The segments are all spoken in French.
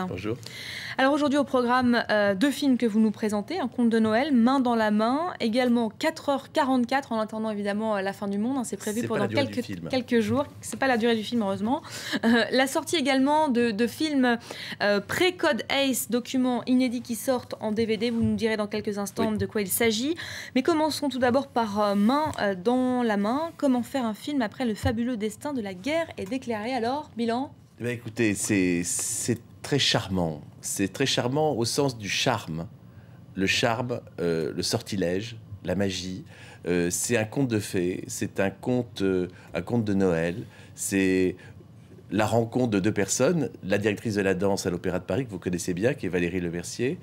Bonjour. Alors aujourd'hui au programme, deux films que vous nous présentez, Un conte de Noël, Main dans la main, également 4h44 en attendant évidemment la fin du monde, hein, c'est prévu pendant quelques jours, c'est pas la durée du film heureusement. La sortie également de films pré-Code Ace, documents inédits qui sortent en DVD, vous nous direz dans quelques instants de quoi il s'agit. Mais commençons tout d'abord par Main dans la main, comment faire un film après le fabuleux destin de la guerre est déclaré. Alors, bilan? Écoutez, c'est très charmant. C'est très charmant au sens du charme. Le charme, le sortilège, la magie. C'est un conte de fées, c'est un conte de Noël. C'est la rencontre de deux personnes, la directrice de la danse à l'Opéra de Paris, que vous connaissez bien, qui est Valérie Lemercier,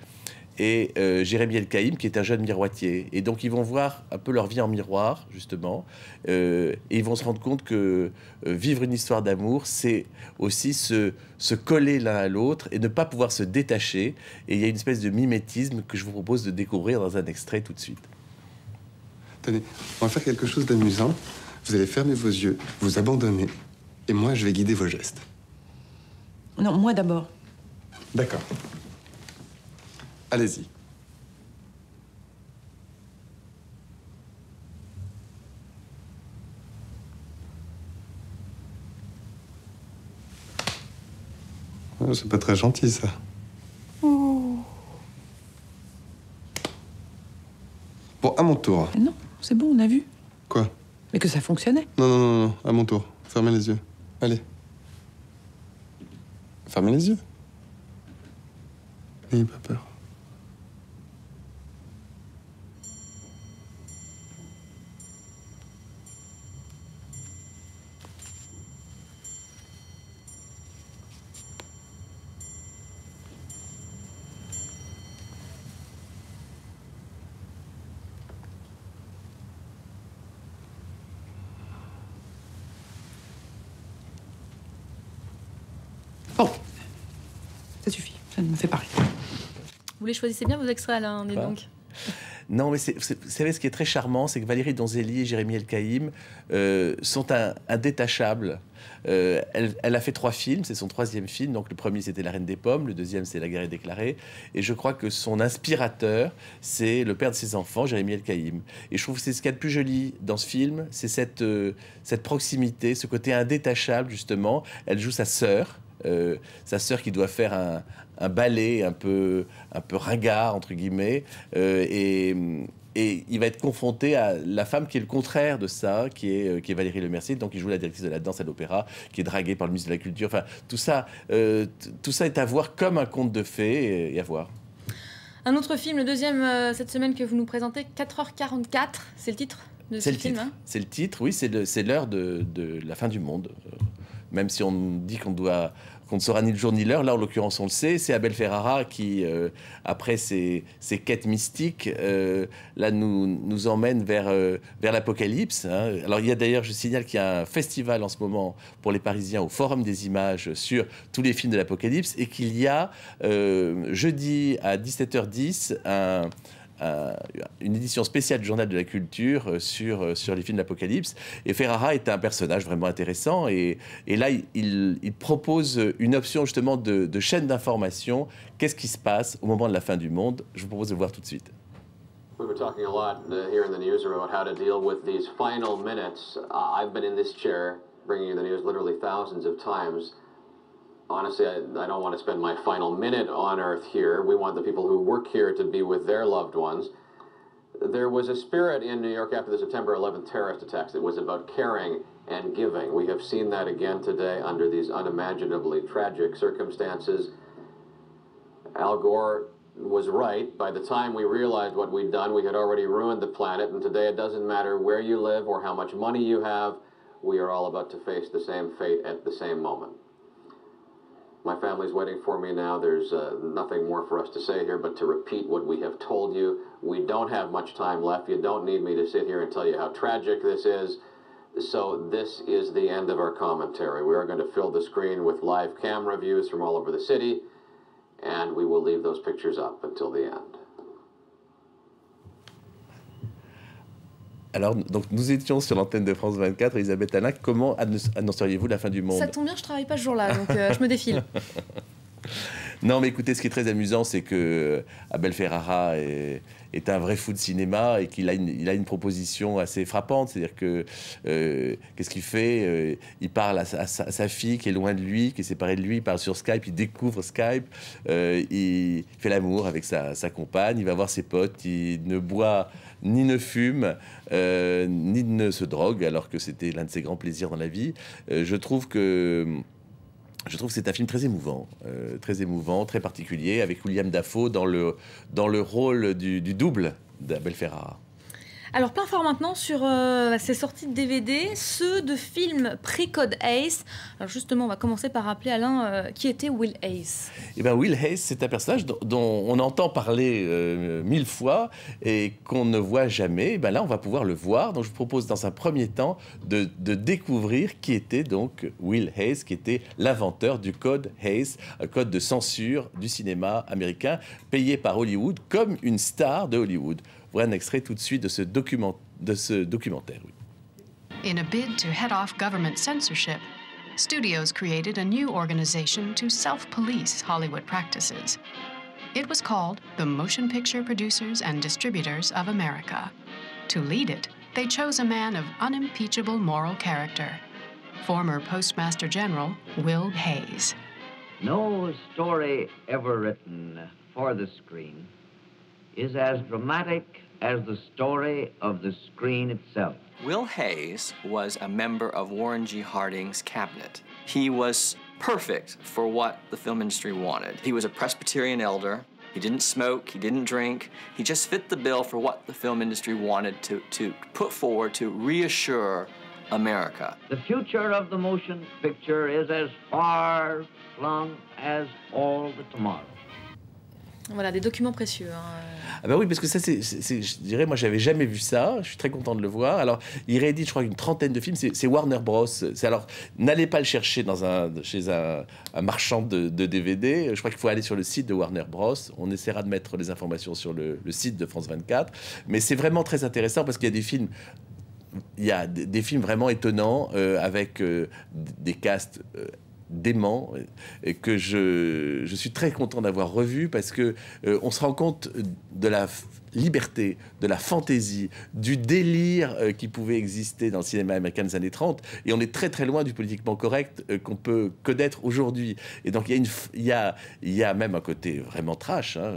et Jérémy El-Kaïm, qui est un jeune miroitier. Et donc, ils vont voir un peu leur vie en miroir, justement, et ils vont se rendre compte que vivre une histoire d'amour, c'est aussi se coller l'un à l'autre et ne pas pouvoir se détacher. Et il y a une espèce de mimétisme que je vous propose de découvrir dans un extrait tout de suite. Tenez, on va faire quelque chose d'amusant. Vous allez fermer vos yeux, vous abandonner, et moi, je vais guider vos gestes. Non, moi d'abord. D'accord. Allez-y. Oh, c'est pas très gentil, ça. Oh. Bon, à mon tour. Mais non, c'est bon, on a vu. Quoi? Mais que ça fonctionnait. Non, non, non, non, à mon tour. Fermez les yeux. Allez. Fermez les yeux. N'ayez pas peur. Bon, ça suffit, ça me fait parler. Vous les choisissez bien vos extraits, Alain, dis donc. Non, mais vous savez, ce qui est très charmant, c'est que Valérie Donzelli et Jérémy El-Kaïm sont indétachables. Elle a fait 3 films, c'est son 3e film. Donc le premier, c'était La Reine des Pommes, le deuxième, c'est La guerre est déclarée. Et je crois que son inspirateur, c'est le père de ses enfants, Jérémy El-Kaïm. Et je trouve que c'est ce qu'il y a de plus joli dans ce film, c'est cette proximité, ce côté indétachable, justement. Elle joue sa sœur qui doit faire un ballet un peu ringard, entre guillemets, et il va être confronté à la femme qui est le contraire de ça, qui est Valérie Lemercier, donc il joue la directrice de la danse à l'Opéra, qui est draguée par le ministre de la Culture. Enfin, tout ça est à voir comme un conte de fées, et à voir. Un autre film, le deuxième cette semaine que vous nous présentez, 4h44, c'est le titre de ce film, hein? C'est le titre, oui, c'est l'heure de la fin du monde. Même si on dit qu'on ne saura ni le jour ni l'heure, là en l'occurrence on le sait, c'est Abel Ferrara qui, après ses quêtes mystiques, là nous emmène vers l'apocalypse, hein. Alors il y a d'ailleurs, je signale qu'il y a un festival en ce moment pour les Parisiens au Forum des Images sur tous les films de l'apocalypse, et qu'il y a jeudi à 17h10 une édition spéciale du Journal de la Culture sur les films d'Apocalypse. Et Ferrara est un personnage vraiment intéressant. Et là, il propose une option justement de chaîne d'information. Qu'est-ce qui se passe au moment de la fin du monde? Je vous propose de le voir tout de suite. We were talking a lot here in the newsroom about how to deal with these final minutes. I've been in this chair bringing you the news literally thousands of times. Honestly, I don't want to spend my final minute on Earth here. We want the people who work here to be with their loved ones. There was a spirit in New York after the September 11th terrorist attacks that was about caring and giving. We have seen that again today under these unimaginably tragic circumstances. Al Gore was right. By the time we realized what we'd done, we had already ruined the planet, and today it doesn't matter where you live or how much money you have. We are all about to face the same fate at the same moment. My family's waiting for me now. There's nothing more for us to say here but to repeat what we have told you. We don't have much time left. You don't need me to sit here and tell you how tragic this is. So this is the end of our commentary. We are going to fill the screen with live camera views from all over the city, and we will leave those pictures up until the end. Alors, donc, nous étions sur l'antenne de France 24. Elisabeth Alain, comment annonceriez-vous la fin du monde? Ça tombe bien, je ne travaille pas ce jour-là, donc je me défile. Non, mais écoutez, ce qui est très amusant, c'est que Abel Ferrara est un vrai fou de cinéma et qu'il a une proposition assez frappante. C'est-à-dire que qu'est-ce qu'il fait? Il parle à sa fille qui est loin de lui, qui est séparée de lui. Il parle sur Skype, il découvre Skype. Il fait l'amour avec sa compagne. Il va voir ses potes. Il ne boit ni ne fume, ni ne se drogue, alors que c'était l'un de ses grands plaisirs dans la vie. Je trouve que c'est un film très émouvant, très particulier, avec William Dafoe dans le rôle du double d'Abel Ferrara. Alors, plein fort maintenant sur ces sorties de DVD, ceux de films pré-Code Ace. Alors justement, on va commencer par rappeler, Alain, qui était Will Hayes. Eh bien, Will Hayes, c'est un personnage dont on entend parler 1000 fois et qu'on ne voit jamais. Eh bien, là, on va pouvoir le voir. Donc, je vous propose dans un premier temps de découvrir qui était donc Will Hayes, qui était l'inventeur du Code Hayes, un code de censure du cinéma américain, payé par Hollywood comme une star de Hollywood. Voilà un extrait tout de suite de ce documentaire. Oui. In a bid to head off government censorship, studios created a new organization to self-police Hollywood practices. It was called the Motion Picture Producers and Distributors of America. To lead it, they chose a man of unimpeachable moral character, former Postmaster General Will Hayes. No story ever written for the screen is as dramatic as the story of the screen itself. Will Hayes was a member of Warren G. Harding's cabinet. He was perfect for what the film industry wanted. He was a Presbyterian elder. He didn't smoke, he didn't drink. He just fit the bill for what the film industry wanted to put forward to reassure America. The future of the motion picture is as far-flung as all the tomorrow. Voilà, des documents précieux. Ah bah oui, parce que ça, je dirais, moi, j'avais jamais vu ça. Je suis très content de le voir. Alors, il réédite, je crois, une trentaine de films. C'est Warner Bros. Alors, n'allez pas le chercher chez un marchand de DVD. Je crois qu'il faut aller sur le site de Warner Bros. On essaiera de mettre les informations sur le site de France 24. Mais c'est vraiment très intéressant parce qu'il y a des films... Il y a des films vraiment étonnants avec des castes... dément, et que je suis très content d'avoir revu parce que on se rend compte de la liberté, de la fantaisie, du délire qui pouvait exister dans le cinéma américain des années 30, et on est très très loin du politiquement correct qu'on peut connaître aujourd'hui. Et donc il y a même un côté vraiment trash, hein,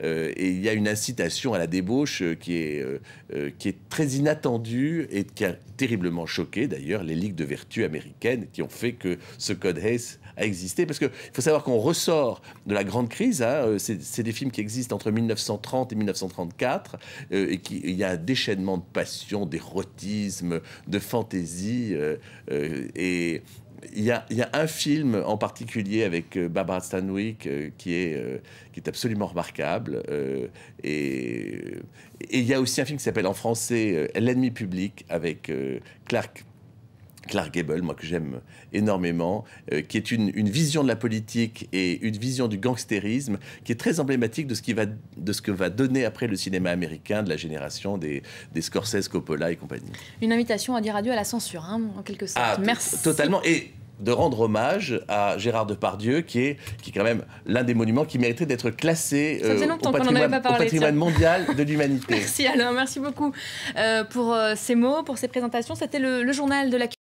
et il y a une incitation à la débauche qui est très inattendue et qui a terriblement choqué d'ailleurs les ligues de vertu américaines qui ont fait que ce Code Hayes a existé. Parce qu'il faut savoir qu'on ressort de la grande crise, hein, c'est des films qui existent entre 1930 et 1934, et il y a un déchaînement de passion, d'érotisme, de fantaisie, et il y a un film en particulier avec Barbara Stanwyck qui est absolument remarquable, et il y a aussi un film qui s'appelle en français L'ennemi public avec Clark Gable, moi que j'aime énormément, qui est une vision de la politique et une vision du gangstérisme qui est très emblématique de ce que va donner après le cinéma américain de la génération des Scorsese, Coppola et compagnie. Une invitation à dire adieu à la censure, hein, en quelque sorte. Ah, merci. Totalement. Et de rendre hommage à Gérard Depardieu, qui est quand même l'un des monuments qui mériterait d'être classé au patrimoine mondial de l'humanité. Merci Alain, merci beaucoup pour ces mots, pour ces présentations. C'était le journal de la